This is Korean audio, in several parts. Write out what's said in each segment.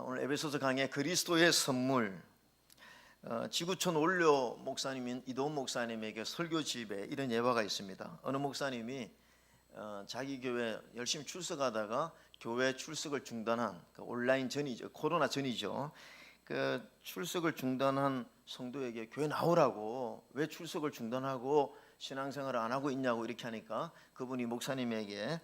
오늘 에베소서 강의 그리스도의 선물, 지구촌 원료 목사님인 이도훈 목사님에게 설교집에 이런 예화가 있습니다. 어느 목사님이 자기 교회 열심히 출석하다가 교회 출석을 중단한, 온라인 전이죠, 코로나 전이죠. 그 출석을 중단한 성도에게 교회 나오라고, 왜 출석을 중단하고 신앙생활을 안 하고 있냐고 이렇게 하니까 그분이 목사님에게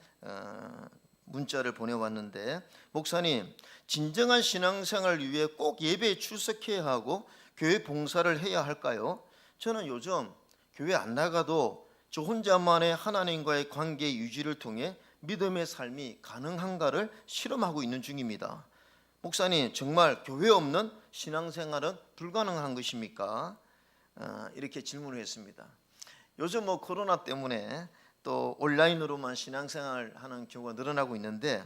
문자를 보내왔는데, 목사님, 진정한 신앙생활을 위해 꼭 예배에 출석해야 하고 교회 봉사를 해야 할까요? 저는 요즘 교회 안 나가도 저 혼자만의 하나님과의 관계 유지를 통해 믿음의 삶이 가능한가를 실험하고 있는 중입니다. 목사님, 정말 교회 없는 신앙생활은 불가능한 것입니까? 이렇게 질문을 했습니다. 요즘 코로나 때문에 또 온라인으로만 신앙생활 하는 경우가 늘어나고 있는데,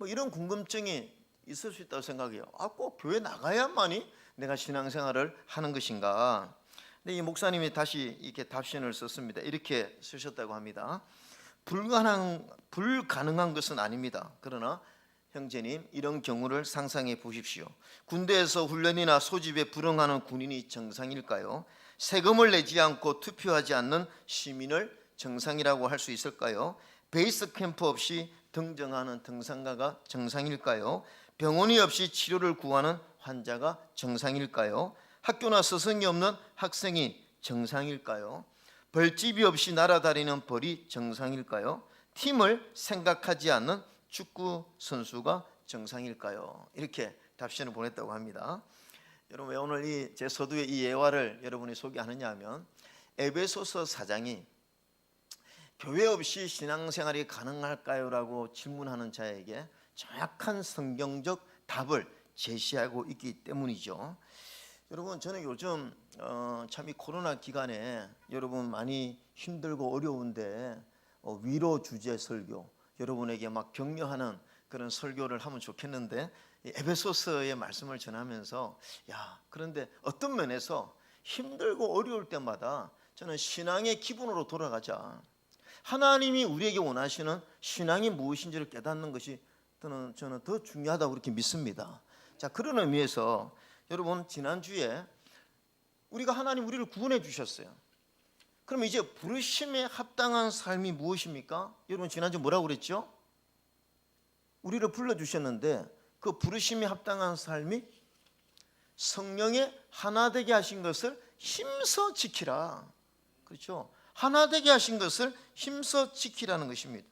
이런 궁금증이 있을 수 있다고 생각해요. 꼭 교회 나가야만이 내가 신앙생활을 하는 것인가? 근데 이 목사님이 다시 이렇게 답신을 썼습니다. 이렇게 쓰셨다고 합니다. 불가능한 것은 아닙니다. 그러나 형제님, 이런 경우를 상상해 보십시오. 군대에서 훈련이나 소집에 불응하는 군인이 정상일까요? 세금을 내지 않고 투표하지 않는 시민을 정상이라고 할 수 있을까요? 베이스 캠프 없이 등정하는 등산가가 정상일까요? 병원이 없이 치료를 구하는 환자가 정상일까요? 학교나 스승이 없는 학생이 정상일까요? 벌집이 없이 날아다니는 벌이 정상일까요? 팀을 생각하지 않는 축구 선수가 정상일까요? 이렇게 답신을 보냈다고 합니다. 여러분, 왜 오늘 제 서두에 이 예화를 여러분이 소개하느냐 하면, 에베소서 4장이 교회 없이 신앙생활이 가능할까요? 라고 질문하는 자에게 정확한 성경적 답을 제시하고 있기 때문이죠. 여러분, 저는 요즘 참 이 코로나 기간에 여러분 많이 힘들고 어려운데 위로 주제 설교, 여러분에게 막 격려하는 그런 설교를 하면 좋겠는데, 에베소서의 말씀을 전하면서 그런데 어떤 면에서 힘들고 어려울 때마다 저는 신앙의 기본으로 돌아가자, 하나님이 우리에게 원하시는 신앙이 무엇인지를 깨닫는 것이 저는 더 중요하다고 그렇게 믿습니다. 자, 그런 의미에서 여러분, 지난주에 하나님 우리를 구원해 주셨어요. 그럼 이제 부르심에 합당한 삶이 무엇입니까? 여러분, 지난주 뭐라고 그랬죠? 우리를 불러주셨는데 그 부르심에 합당한 삶이 성령의 하나 되게 하신 것을 힘써 지키라. 그렇죠? 하나 되게 하신 것을 힘써 지키라는 것입니다.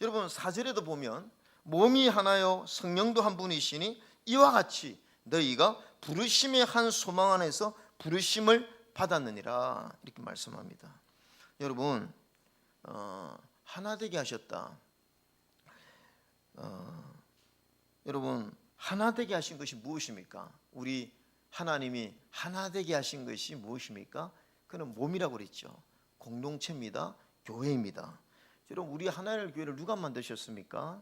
여러분, 4절에도 보면 몸이 하나요 성령도 한 분이시니 이와 같이 너희가 부르심의 한 소망 안에서 부르심을 받았느니라, 이렇게 말씀합니다. 여러분, 하나 되게 하셨다. 여러분, 하나 되게 하신 것이 무엇입니까? 우리 하나님이 하나 되게 하신 것이 무엇입니까? 그는 몸이라고 그랬죠. 공동체입니다. 교회입니다. 여러분, 우리 하나님의 교회를 누가 만드셨습니까?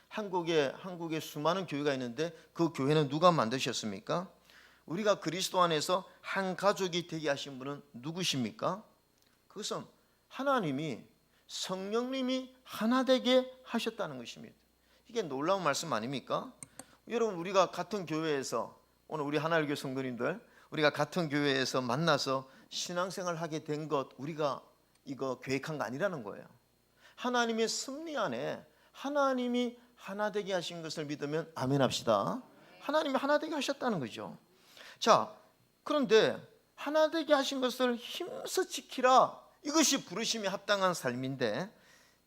한국에 수많은 교회가 있는데 그 교회는 누가 만드셨습니까? 우리가 그리스도 안에서 한 가족이 되게 하신 분은 누구십니까? 그것은 하나님이, 성령님이 하나 되게 하셨다는 것입니다. 이게 놀라운 말씀 아닙니까? 여러분, 우리가 같은 교회에서, 오늘 우리 하나님의 성도님들, 우리가 같은 교회에서 만나서 신앙생활 하게 된 것, 우리가 이거 계획한 거 아니라는 거예요. 하나님의 섭리 안에 하나님이 하나 되게 하신 것을 믿으면 아멘 합시다. 하나님이 하나 되게 하셨다는 거죠. 자, 그런데 하나 되게 하신 것을 힘써 지키라, 이것이 부르심에 합당한 삶인데,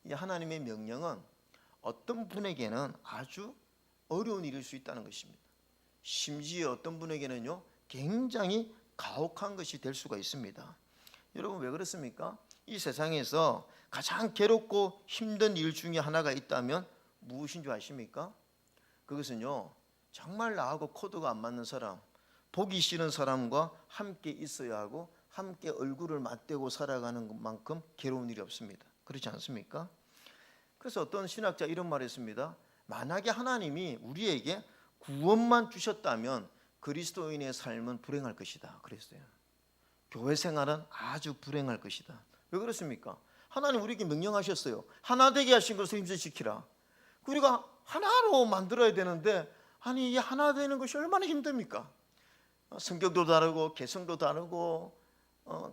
이 하나님의 명령은 어떤 분에게는 아주 어려운 일일 수 있다는 것입니다. 심지어 어떤 분에게는요, 굉장히 가혹한 것이 될 수가 있습니다. 여러분, 왜 그렇습니까? 이 세상에서 가장 괴롭고 힘든 일 중에 하나가 있다면 무엇인 줄 아십니까? 그것은요, 정말 나하고 코드가 안 맞는 사람, 보기 싫은 사람과 함께 있어야 하고 함께 얼굴을 맞대고 살아가는 것만큼 괴로운 일이 없습니다. 그렇지 않습니까? 그래서 어떤 신학자 이런 말을 했습니다. 만약에 하나님이 우리에게 구원만 주셨다면 그리스도인의 삶은 불행할 것이다 그랬어요. 교회 생활은 아주 불행할 것이다. 왜 그렇습니까? 하나님 우리에게 명령하셨어요. 하나 되게 하신 것을 힘써 지키라. 우리가 하나로 만들어야 되는데 아니 이 하나 되는 것이 얼마나 힘듭니까? 성격도 다르고 개성도 다르고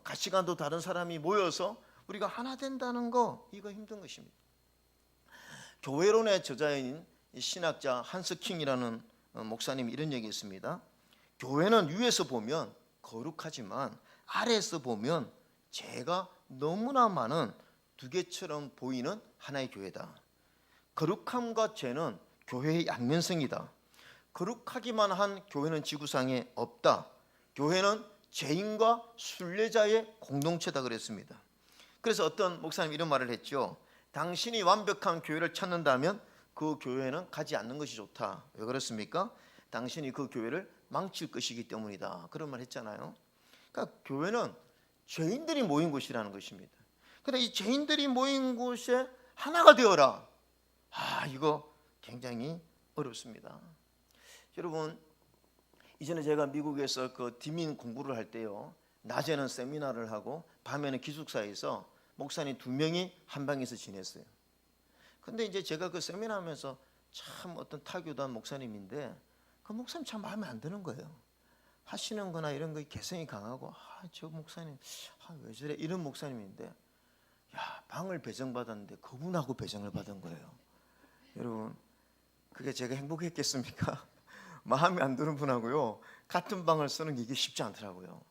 가치관도 다른 사람이 모여서 우리가 하나 된다는 거 이거 힘든 것입니다. 교회론의 저자인 신학자 한스 킹이라는 목사님이 이런 얘기했습니다. 교회는 위에서 보면 거룩하지만 아래에서 보면 죄가 너무나 많은 두 개처럼 보이는 하나의 교회다. 거룩함과 죄는 교회의 양면성이다. 거룩하기만 한 교회는 지구상에 없다. 교회는 죄인과 순례자의 공동체다 그랬습니다. 그래서 어떤 목사님이 이런 말을 했죠. 당신이 완벽한 교회를 찾는다면 그 교회는 가지 않는 것이 좋다. 왜 그렇습니까? 당신이 그 교회를 망칠 것이기 때문이다. 그런 말 했잖아요. 그러니까 교회는 죄인들이 모인 곳이라는 것입니다. 그런데 이 죄인들이 모인 곳에 하나가 되어라. 이거 굉장히 어렵습니다. 여러분, 이전에 제가 미국에서 그 디민 공부를 할 때요, 낮에는 세미나를 하고 밤에는 기숙사에서 목사님 2명이 한 방에서 지냈어요. 근데 이제 제가 그 세미나 하면서 참 어떤 타교단 목사님인데 그 목사님 참 마음에 안 드는 거예요. 하시는 거나 이런 거 개성이 강하고 저 목사님 왜 저래 이런 목사님인데 방을 배정받았는데 그분하고 배정을 받은 거예요. 여러분, 그게 제가 행복했겠습니까? 마음에 안 드는 분하고요 같은 방을 쓰는 게 이게 쉽지 않더라고요.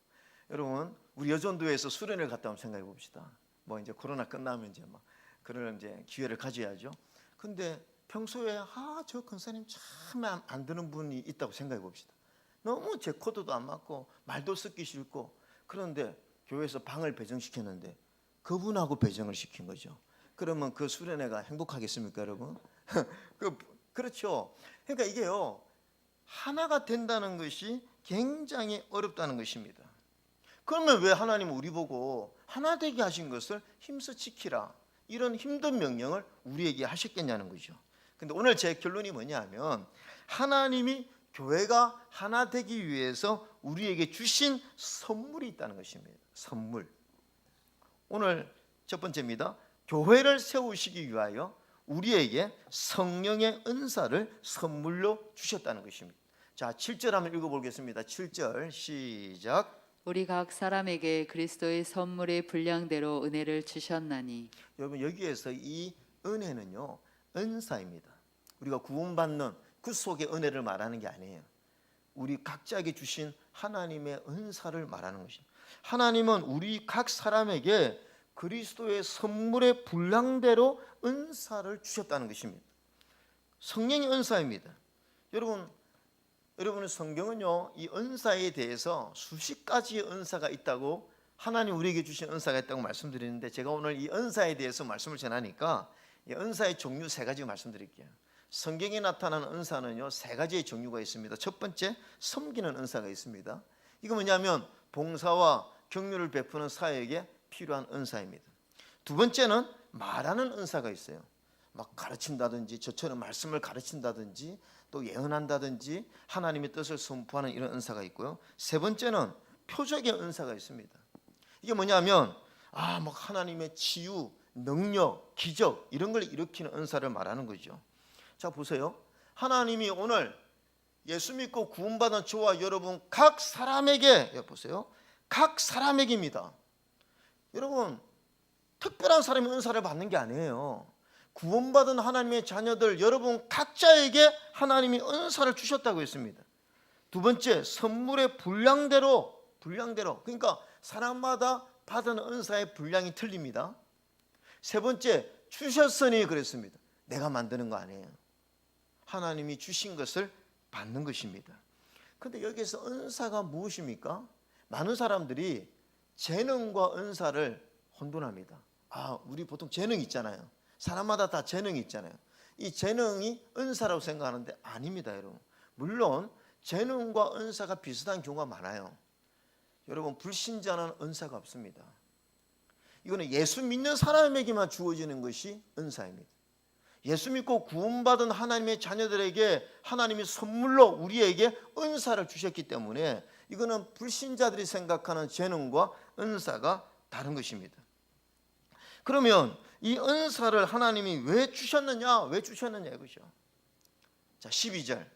여러분, 우리 여전도에서 수련을 갔다 한번 생각해 봅시다. 뭐 이제 코로나 끝나면 이제 막 그런 이제 기회를 가져야죠. 근데 평소에 저 권사님 참 안 드는 분이 있다고 생각해 봅시다. 너무 제 코드도 안 맞고 말도 듣기 싫고, 그런데 교회에서 방을 배정시켰는데 그분하고 배정을 시킨 거죠. 그러면 그 수련회가 행복하겠습니까, 여러분? 그렇죠. 그러니까 이게요, 하나가 된다는 것이 굉장히 어렵다는 것입니다. 그러면 왜 하나님은 우리 보고 하나 되게 하신 것을 힘써 지키라, 이런 힘든 명령을 우리에게 하셨겠냐는 거죠. 근데 오늘 제 결론이 뭐냐면 하나님이 교회가 하나 되기 위해서 우리에게 주신 선물이 있다는 것입니다. 선물. 오늘 첫 번째입니다. 교회를 세우시기 위하여 우리에게 성령의 은사를 선물로 주셨다는 것입니다. 자, 7절 한번 읽어보겠습니다. 7절 시작. 우리 각 사람에게 그리스도의 선물의 분량대로 은혜를 주셨나니. 여러분, 여기에서 이 은혜는요 은사입니다. 우리가 구원받는 그 속의 은혜를 말하는 게 아니에요. 우리 각자에게 주신 하나님의 은사를 말하는 것입니다. 하나님은 우리 각 사람에게 그리스도의 선물의 분량대로 은사를 주셨다는 것입니다. 성령의 은사입니다. 여러분의 성경은요 이 은사에 대해서 수십 가지의 은사가 있다고, 하나님 우리에게 주신 은사가 있다고 말씀드리는데, 제가 오늘 이 은사에 대해서 말씀을 전하니까 이 은사의 종류 3가지 말씀드릴게요. 성경에 나타나는 은사는요 3가지의 종류가 있습니다. 첫 번째, 섬기는 은사가 있습니다. 이거 뭐냐면 봉사와 격려를 베푸는 사역에 필요한 은사입니다. 두 번째는 말하는 은사가 있어요. 막 가르친다든지, 저처럼 말씀을 가르친다든지, 또 예언한다든지, 하나님의 뜻을 선포하는 이런 은사가 있고요. 세 번째는 표적의 은사가 있습니다. 이게 뭐냐면 막 하나님의 치유, 능력, 기적 이런 걸 일으키는 은사를 말하는 거죠. 자, 보세요. 하나님이 오늘 예수 믿고 구원받은 저와 여러분 각 사람에게, 보세요, 각 사람에게입니다. 여러분, 특별한 사람이 은사를 받는 게 아니에요. 구원받은 하나님의 자녀들 여러분 각자에게 하나님이 은사를 주셨다고 했습니다. 두 번째, 선물의 분량대로, 그러니까 사람마다 받은 은사의 분량이 틀립니다. 세 번째, 주셨으니 그랬습니다. 내가 만드는 거 아니에요. 하나님이 주신 것을 받는 것입니다. 그런데 여기서 은사가 무엇입니까? 많은 사람들이 재능과 은사를 혼돈합니다. 우리 보통 재능 있잖아요. 사람마다 다 재능이 있잖아요. 이 재능이 은사라고 생각하는데 아닙니다, 여러분. 물론 재능과 은사가 비슷한 경우가 많아요. 여러분, 불신자는 은사가 없습니다. 이거는 예수 믿는 사람에게만 주어지는 것이 은사입니다. 예수 믿고 구원받은 하나님의 자녀들에게 하나님이 선물로 우리에게 은사를 주셨기 때문에 이거는 불신자들이 생각하는 재능과 은사가 다른 것입니다. 그러면 이 은사를 하나님이 왜 주셨느냐? 왜 주셨느냐 이거죠. 자, 12절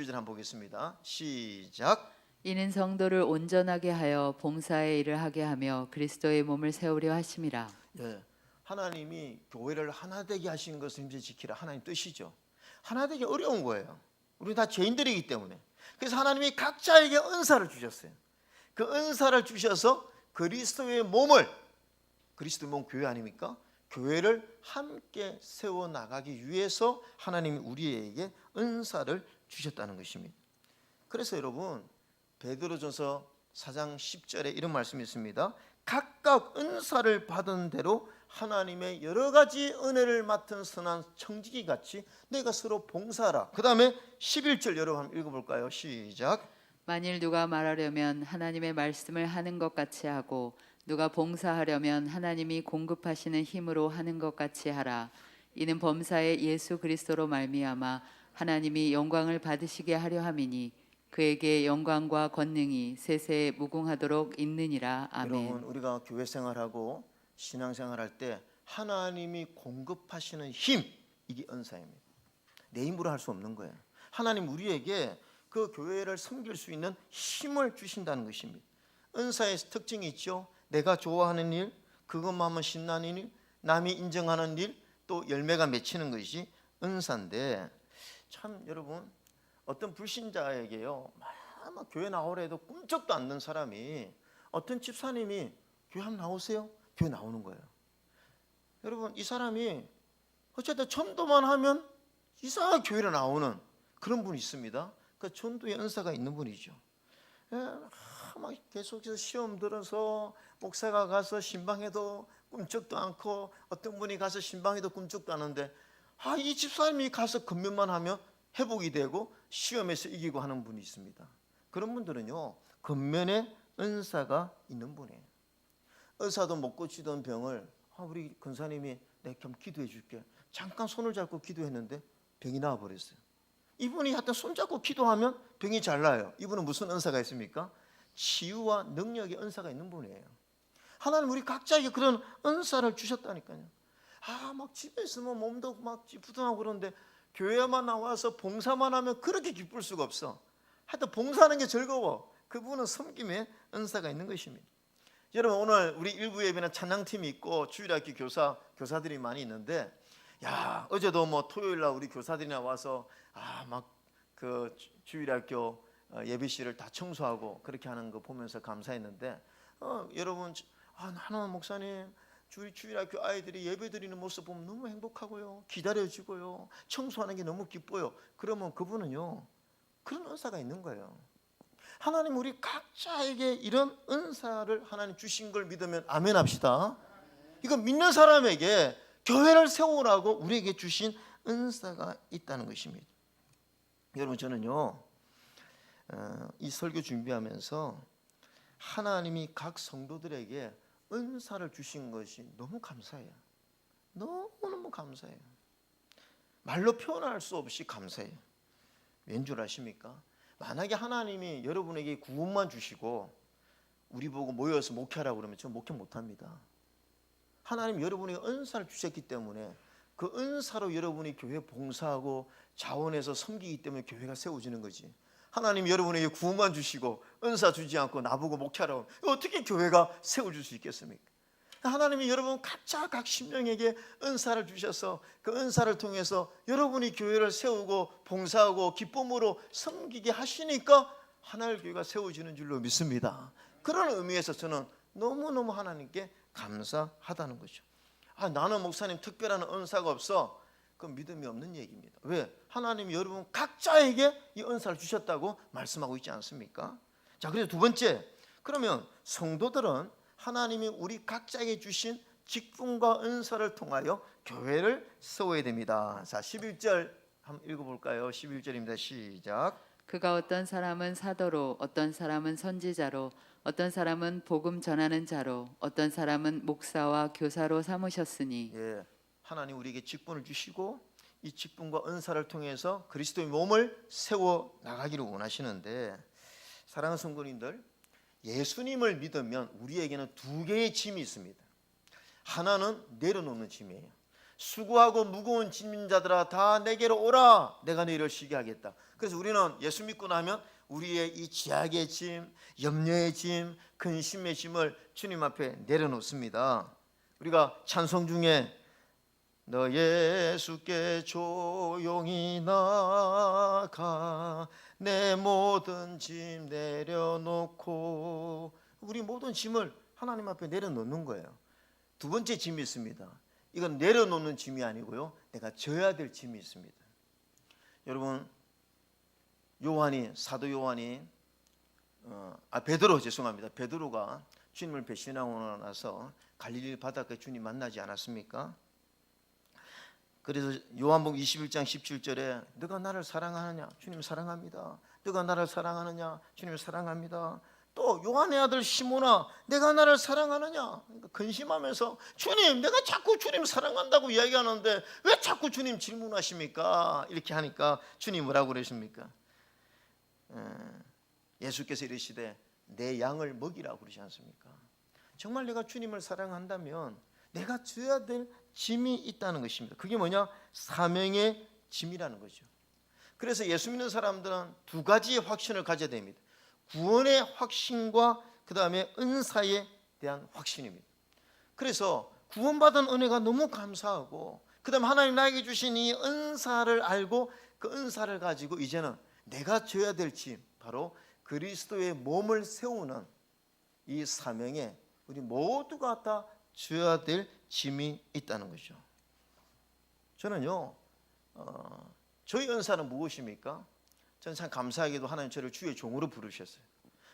한번 보겠습니다. 시작. 이는 성도를 온전하게 하여 봉사의 일을 하게 하며 그리스도의 몸을 세우려 하심이라. 예, 하나님이 교회를 하나 되게 하신 것을 임재 지키라 하나님 뜻이죠. 하나 되기 어려운 거예요. 우리 다 죄인들이기 때문에. 그래서 하나님이 각자에게 은사를 주셨어요. 그 은사를 주셔서 그리스도의 몸을, 그리스도의 몸 교회 아닙니까? 교회를 함께 세워나가기 위해서 하나님이 우리에게 은사를 주셨다는 것입니다. 그래서 여러분 베드로전서 4장 10절에 이런 말씀이 있습니다. 각각 은사를 받은 대로 하나님의 여러 가지 은혜를 맡은 선한 청지기 같이 내가 서로 봉사하라. 그 다음에 11절 여러분 한번 읽어볼까요? 시작. 만일 누가 말하려면 하나님의 말씀을 하는 것 같이 하고 누가 봉사하려면 하나님이 공급하시는 힘으로 하는 것 같이 하라. 이는 범사에 예수 그리스도로 말미암아 하나님이 영광을 받으시게 하려 함이니 그에게 영광과 권능이 세세에 무궁하도록 있느니라. 아멘. 여러분 우리가 교회 생활하고 신앙생활할 때 하나님이 공급하시는 힘, 이게 은사입니다. 내 힘으로 할 수 없는 거예요. 하나님 우리에게 그 교회를 섬길 수 있는 힘을 주신다는 것입니다. 은사의 특징이 있죠. 내가 좋아하는 일, 그것만 하면 신나는 일, 남이 인정하는 일, 또 열매가 맺히는 것이 은사인데, 참 여러분 어떤 불신자에게요 막 교회 나오라 해도 꿈쩍도 않는 사람이 어떤 집사님이 교회 한번 나오세요? 교회 나오는 거예요. 여러분 이 사람이 어쨌든 전도만 하면 이상하게 교회로 나오는 그런 분이 있습니다. 그 전도의 은사가 있는 분이죠. 막 계속해서 시험 들어서 목사가 가서 신방해도 꿈쩍도 않고 어떤 분이 가서 신방해도 꿈쩍도 않은데 이 집사님이 가서 근면만 하면 회복이 되고 시험에서 이기고 하는 분이 있습니다. 그런 분들은요 근면에 은사가 있는 분이에요. 의사도 못 고치던 병을 우리 근사님이 내가 좀 기도해 줄게. 잠깐 손을 잡고 기도했는데 병이 나와버렸어요. 이분이 하여튼 손잡고 기도하면 병이 잘 나요. 이분은 무슨 은사가 있습니까? 치유와 능력의 은사가 있는 분이에요. 하나님 우리 각자에게 그런 은사를 주셨다니까요. 막 집에 있으면 몸도 막 찌뿌둥하고 그러는데 교회만 나와서 봉사만 하면 그렇게 기쁠 수가 없어. 하여튼 봉사하는 게 즐거워. 그분은 섬김의 은사가 있는 것입니다. 여러분 오늘 우리 일부 예배는 찬양팀이 있고 주일학교 교사들이 많이 있는데, 어제도 뭐 토요일 날 우리 교사들이 나와서 막 그 주일학교 예배실을 다 청소하고 그렇게 하는 거 보면서 감사했는데, 여러분 나는 목사님 주일학교 아이들이 예배 드리는 모습 보면 너무 행복하고요, 기다려지고요, 청소하는 게 너무 기뻐요. 그러면 그분은요 그런 은사가 있는 거예요. 하나님 우리 각자에게 이런 은사를 하나님 주신 걸 믿으면 아멘 합시다. 이거 믿는 사람에게 교회를 세우라고 우리에게 주신 은사가 있다는 것입니다. 여러분 저는요 이 설교 준비하면서 하나님이 각 성도들에게 은사를 주신 것이 너무 감사해요. 너무너무 감사해요. 말로 표현할 수 없이 감사해요. 왠 줄 아십니까? 만약에 하나님이 여러분에게 구원만 주시고 우리 보고 모여서 목회하라고 그러면 저 목회 못합니다. 하나님 여러분에게 은사를 주셨기 때문에 그 은사로 여러분이 교회 봉사하고 자원해서 섬기기 때문에 교회가 세워지는 거지. 하나님 여러분에게 구원만 주시고 은사 주지 않고 나보고 목회하라고 어떻게 교회가 세워질 수 있겠습니까? 하나님이 여러분 각자 각 심령에게 은사를 주셔서 그 은사를 통해서 여러분이 교회를 세우고 봉사하고 기쁨으로 섬기게 하시니까 하나님 교회가 세워지는 줄로 믿습니다. 그런 의미에서 저는 너무너무 하나님께 감사하다는 거죠. 나는 목사님 특별한 은사가 없어. 그건 믿음이 없는 얘기입니다. 왜? 하나님이 여러분 각자에게 이 은사를 주셨다고 말씀하고 있지 않습니까? 자, 그래서 두 번째, 그러면 성도들은 하나님이 우리 각자에게 주신 직분과 은사를 통하여 교회를 세워야 됩니다. 자, 11절 한번 읽어볼까요? 11절입니다. 시작. 그가 어떤 사람은 사도로, 어떤 사람은 선지자로, 어떤 사람은 복음 전하는 자로, 어떤 사람은 목사와 교사로 삼으셨으니. 하나님 우리에게 직분을 주시고 이 직분과 은사를 통해서 그리스도의 몸을 세워 나가기를 원하시는데, 사랑하는 성도님들, 예수님을 믿으면 우리에게는 두 개의 짐이 있습니다. 하나는 내려놓는 짐이에요. 수고하고 무거운 짐진 자들아 다 내게로 오라, 내가 너희를 쉬게 하겠다. 그래서 우리는 예수 믿고 나면 우리의 이 지약의 짐, 염려의 짐, 근심의 짐을 주님 앞에 내려놓습니다. 우리가 찬송 중에 너 예수께 조용히 나가 내 모든 짐 내려놓고, 우리 모든 짐을 하나님 앞에 내려놓는 거예요. 두 번째 짐이 있습니다. 이건 내려놓는 짐이 아니고요, 내가 져야 될 짐이 있습니다. 여러분, 사도 요한이 베드로가 주님을 배신하고 나서 갈릴리 바닷가에 주님 만나지 않았습니까? 그래서 요한복음 21장 17절에 너가 나를 사랑하느냐? 주님 사랑합니다. 너가 나를 사랑하느냐? 주님 사랑합니다. 또 요한의 아들 시몬아 내가 나를 사랑하느냐? 그러니까 근심하면서 주님 내가 자꾸 주님 사랑한다고 이야기하는데 왜 자꾸 주님 질문하십니까? 이렇게 하니까 주님 뭐라고 그러십니까? 예수께서 이르시되 내 양을 먹이라고 그러지 않습니까? 정말 내가 주님을 사랑한다면 내가 져야 될 짐이 있다는 것입니다. 그게 뭐냐? 사명의 짐이라는 거죠. 그래서 예수 믿는 사람들은 두 가지의 확신을 가져야 됩니다. 구원의 확신과 그 다음에 은사에 대한 확신입니다. 그래서 구원받은 은혜가 너무 감사하고 그 다음에 하나님 나에게 주신 이 은사를 알고 그 은사를 가지고 이제는 내가 져야 될 짐, 바로 그리스도의 몸을 세우는 이 사명에 우리 모두가 다 져야 될 짐이 있다는 거죠. 저는요, 저희 은사는 무엇입니까? 저는 참 감사하게도 하나님 저를 주의 종으로 부르셨어요.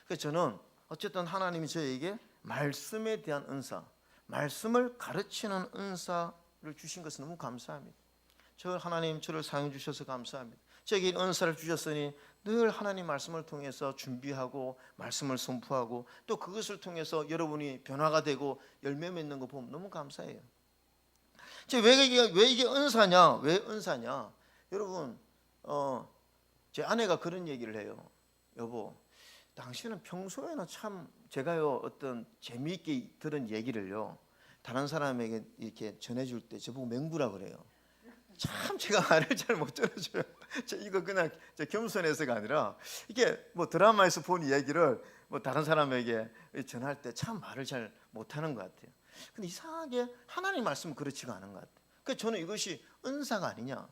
그래서 저는 어쨌든 하나님이 저에게 말씀에 대한 은사, 말씀을 가르치는 은사를 주신 것은 너무 감사합니다. 하나님 저를 사용해 주셔서 감사합니다. 저에게 은사를 주셨으니 늘 하나님 말씀을 통해서 준비하고 말씀을 선포하고 또 그것을 통해서 여러분이 변화가 되고 열매 맺는 거 보면 너무 감사해요. 왜 이게 은사냐? 왜 은사냐? 여러분, 제 아내가 그런 얘기를 해요. 여보, 당신은 평소에는 참 제가요 어떤 재미있게 들은 얘기를요 다른 사람에게 이렇게 전해줄 때 저보고 맹구라 그래요. 참 제가 말을 잘 못 전해줘요. 이거 그냥 겸손해서가 아니라 이게 뭐 드라마에서 본 이야기를 뭐 다른 사람에게 전할 때 참 말을 잘 못하는 것 같아요. 근데 이상하게 하나님 말씀은 그렇지가 않은 것 같아요. 그래서 저는 이것이 은사가 아니냐,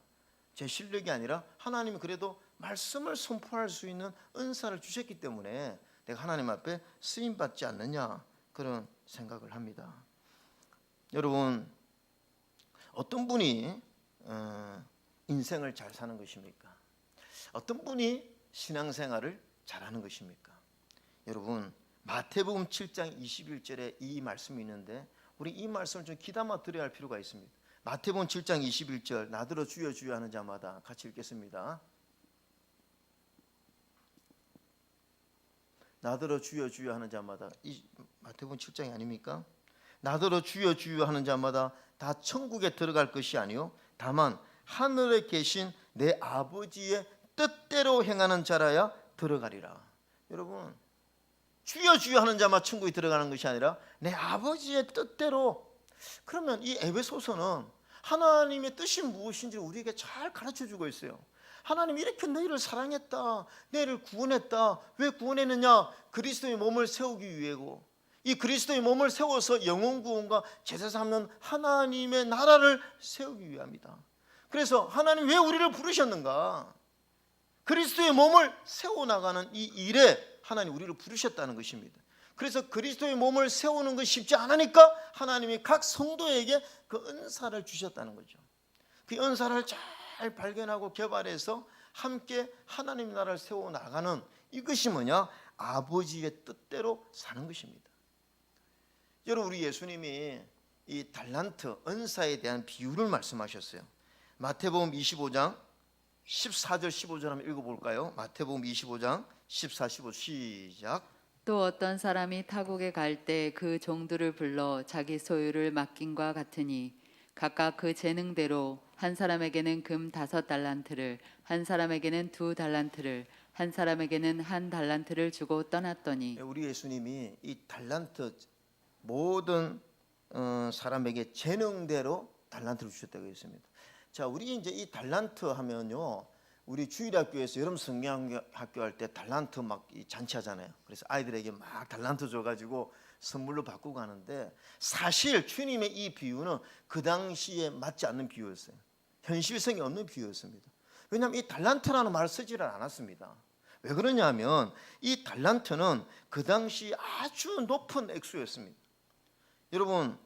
제 실력이 아니라 하나님이 그래도 말씀을 선포할 수 있는 은사를 주셨기 때문에 내가 하나님 앞에 쓰임받지 않느냐, 그런 생각을 합니다. 여러분, 어떤 분이 인생을 잘 사는 것입니까? 어떤 분이 신앙생활을 잘하는 것입니까? 여러분, 마태복음 7장 21절에 이 말씀이 있는데 우리 이 말씀을 좀 귀담아 들어야 할 필요가 있습니다. 마태복음 7장 21절, 나더러 주여 주여 하는 자마다, 같이 읽겠습니다. 나더러 주여 주여 하는 자마다, 이 마태복음 7장이 아닙니까? 나더러 주여 주여 하는 자마다 다 천국에 들어갈 것이 아니요 다만 하늘에 계신 내 아버지의 뜻대로 행하는 자라야 들어가리라. 여러분, 주여 주여 하는 자만 천국에 들어가는 것이 아니라 내 아버지의 뜻대로. 그러면 이 에베소서는 하나님의 뜻이 무엇인지 우리에게 잘 가르쳐주고 있어요. 하나님이 이렇게 너희를 사랑했다, 너희를 구원했다. 왜 구원했느냐? 그리스도의 몸을 세우기 위해고, 이 그리스도의 몸을 세워서 영혼 구원과 제사 삼는 하나님의 나라를 세우기 위함이다. 그래서 하나님 왜 우리를 부르셨는가? 그리스도의 몸을 세워나가는 이 일에 하나님 우리를 부르셨다는 것입니다. 그래서 그리스도의 몸을 세우는 것이 쉽지 않으니까 하나님이 각 성도에게 그 은사를 주셨다는 거죠. 그 은사를 잘 발견하고 개발해서 함께 하나님 나라를 세워나가는, 이것이 뭐냐? 아버지의 뜻대로 사는 것입니다. 여러분, 우리 예수님이 이 달란트, 은사에 대한 비유를 말씀하셨어요. 마태복음 25장 14절 15절 한번 읽어볼까요? 마태복음 25장 14, 15 시작. 또 어떤 사람이 타국에 갈 때 그 종들을 불러 자기 소유를 맡김과 같으니 각각 그 재능대로 한 사람에게는 금 5달란트를, 한 사람에게는 2달란트를, 한 사람에게는 1달란트를 주고 떠났더니. 우리 예수님이 이 달란트, 모든 사람에게 재능대로 달란트를 주셨다고 했습니다. 자, 우리 이제 이 달란트 하면요, 우리 주일학교에서 여름 성경학교 할 때 달란트 막 잔치하잖아요. 그래서 아이들에게 막 달란트 줘가지고 선물로 바꾸고 하는데, 사실 주님의 이 비유는 그 당시에 맞지 않는 비유였어요. 현실성이 없는 비유였습니다. 왜냐하면 이 달란트라는 말을 쓰지를 않았습니다. 왜 그러냐면 이 달란트는 그 당시 아주 높은 액수였습니다. 여러분,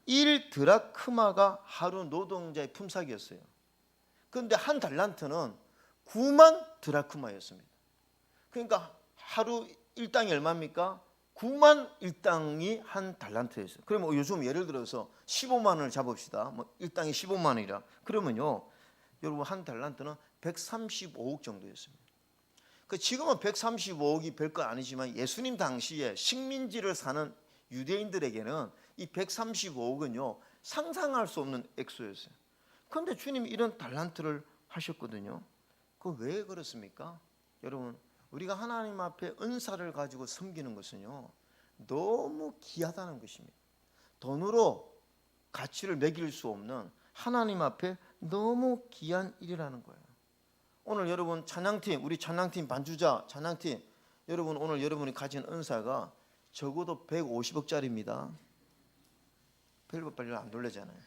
1드라크마가 하루 노동자의 품삯이었어요. 그런데 한 달란트는 9만 드라크마였습니다. 그러니까 하루 일당이 얼마입니까? 9만 일당이 한 달란트였어요. 그러면 요즘 예를 들어서 15만 원을 잡읍시다. 뭐 일당이 15만 원이라. 그러면요, 여러분 한 달란트는 135억 정도였습니다. 지금은 135억이 별거 아니지만 예수님 당시에 식민지를 사는 유대인들에게는 이 135억은요 상상할 수 없는 액수였어요. 그런데 주님이 이런 달란트를 하셨거든요. 그 왜 그렇습니까? 여러분, 우리가 하나님 앞에 은사를 가지고 섬기는 것은요 너무 귀하다는 것입니다. 돈으로 가치를 매길 수 없는 하나님 앞에 너무 귀한 일이라는 거예요. 오늘 여러분 찬양팀, 우리 찬양팀 반주자 찬양팀, 여러분 오늘 여러분이 가진 은사가 적어도 150억짜리입니다. 별거 빨리 안 돌리잖아요.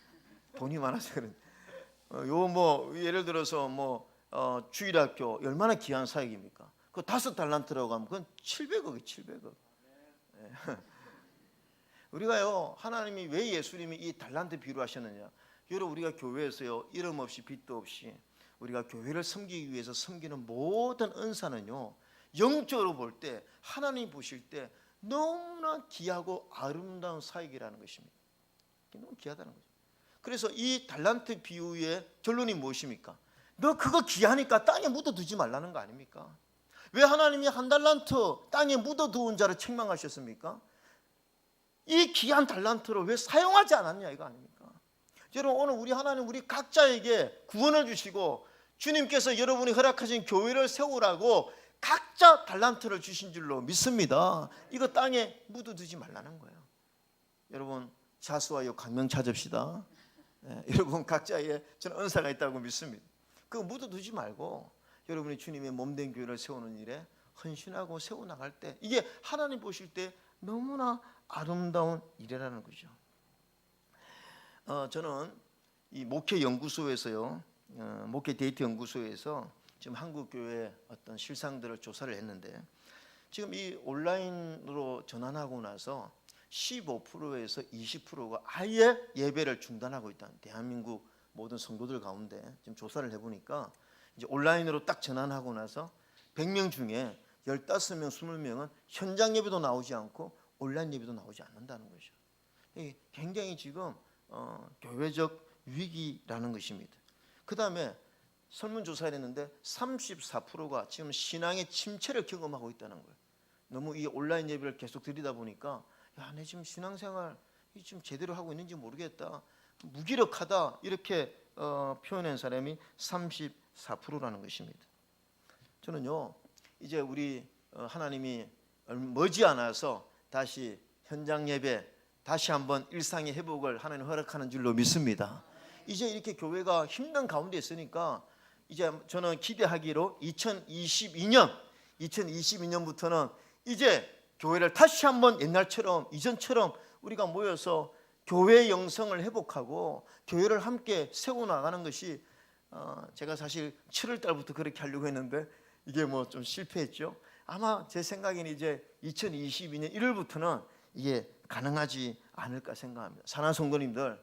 돈이 많아서 그런. 요 뭐 예를 들어서 뭐 주일학교 얼마나 귀한 사역입니까? 그 5달란트라고 하면 그건 700억이 700억. 네. 우리가요 하나님이 왜 예수님이 이 달란트 비유를 하셨느냐? 여러분 우리가 교회에서요 이름 없이 빚도 없이 우리가 교회를 섬기기 위해서 섬기는 모든 은사는요 영적으로 볼 때 하나님 보실 때 너무나 귀하고 아름다운 사역이라는 것입니다. 너무 귀하다는 거죠. 그래서 이 달란트 비유의 결론이 무엇입니까? 너 그거 귀하니까 땅에 묻어두지 말라는 거 아닙니까? 왜 하나님이 한 달란트 땅에 묻어두은 자를 책망하셨습니까? 이 귀한 달란트를 왜 사용하지 않았냐 이거 아닙니까? 여러분 오늘 우리 하나님 우리 각자에게 구원을 주시고 주님께서 여러분이 허락하신 교회를 세우라고 각자 달란트를 주신 줄로 믿습니다. 이거 땅에 묻어두지 말라는 거예요. 여러분 자수하여 광명 찾읍시다. 여러분 각자의 저는 은사가 있다고 믿습니다. 그거 묻어두지 말고 여러분이 주님의 몸된 교회를 세우는 일에 헌신하고 세워나갈 때 이게 하나님 보실 때 너무나 아름다운 일이라는 거죠. 저는 이 목회 연구소에서요, 목회 데이트 연구소에서 지금 한국 교회 어떤 실상들을 조사를 했는데 지금 이 온라인으로 전환하고 나서 15%에서 20%가 아예 예배를 중단하고 있다. 대한민국 모든 성도들 가운데 지금 조사를 해보니까 이제 온라인으로 딱 전환하고 나서 100명 중에 15명, 20명은 현장 예배도 나오지 않고 온라인 예배도 나오지 않는다는 것이죠. 굉장히 지금 교회적 위기라는 것입니다. 그 다음에 설문조사를 했는데 34%가 지금 신앙의 침체를 경험하고 있다는 거예요. 너무 이 온라인 예배를 계속 드리다 보니까 야, 내 지금 신앙생활 지금 제대로 하고 있는지 모르겠다, 무기력하다 이렇게 표현한 사람이 34%라는 것입니다. 저는요 이제 우리 하나님이 머지않아서 다시 현장 예배 다시 한번 일상의 회복을 하나님 허락하는 줄로 믿습니다. 이제 이렇게 교회가 힘든 가운데 있으니까 이제 저는 기대하기로 2022년부터는 이제 교회를 다시 한번 옛날처럼 이전처럼 우리가 모여서 교회 영성을 회복하고 교회를 함께 세워나가는 것이 제가 사실 7월 달부터 그렇게 하려고 했는데 이게 뭐 좀 실패했죠. 아마 제 생각에는 이제 2022년 1월부터는 이게 가능하지 않을까 생각합니다. 사랑하는 성도님들,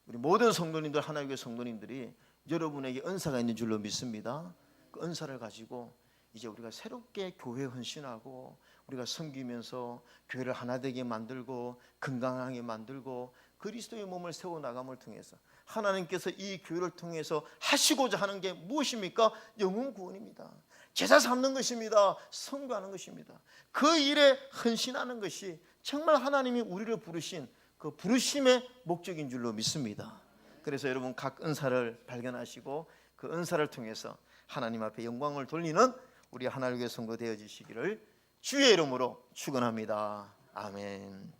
우리 모든 성도님들, 하나님의 성도님들이 여러분에게 은사가 있는 줄로 믿습니다. 그 은사를 가지고 이제 우리가 새롭게 교회에 헌신하고 우리가 섬기면서 교회를 하나 되게 만들고 건강하게 만들고 그리스도의 몸을 세워나감을 통해서 하나님께서 이 교회를 통해서 하시고자 하는 게 무엇입니까? 영혼 구원입니다. 제사 삼는 것입니다. 선교하는 것입니다. 그 일에 헌신하는 것이 정말 하나님이 우리를 부르신 그 부르심의 목적인 줄로 믿습니다. 그래서 여러분 각 은사를 발견하시고 그 은사를 통해서 하나님 앞에 영광을 돌리는 우리 하나님의 성도 되어지시기를 주의 이름으로 축원합니다. 아멘.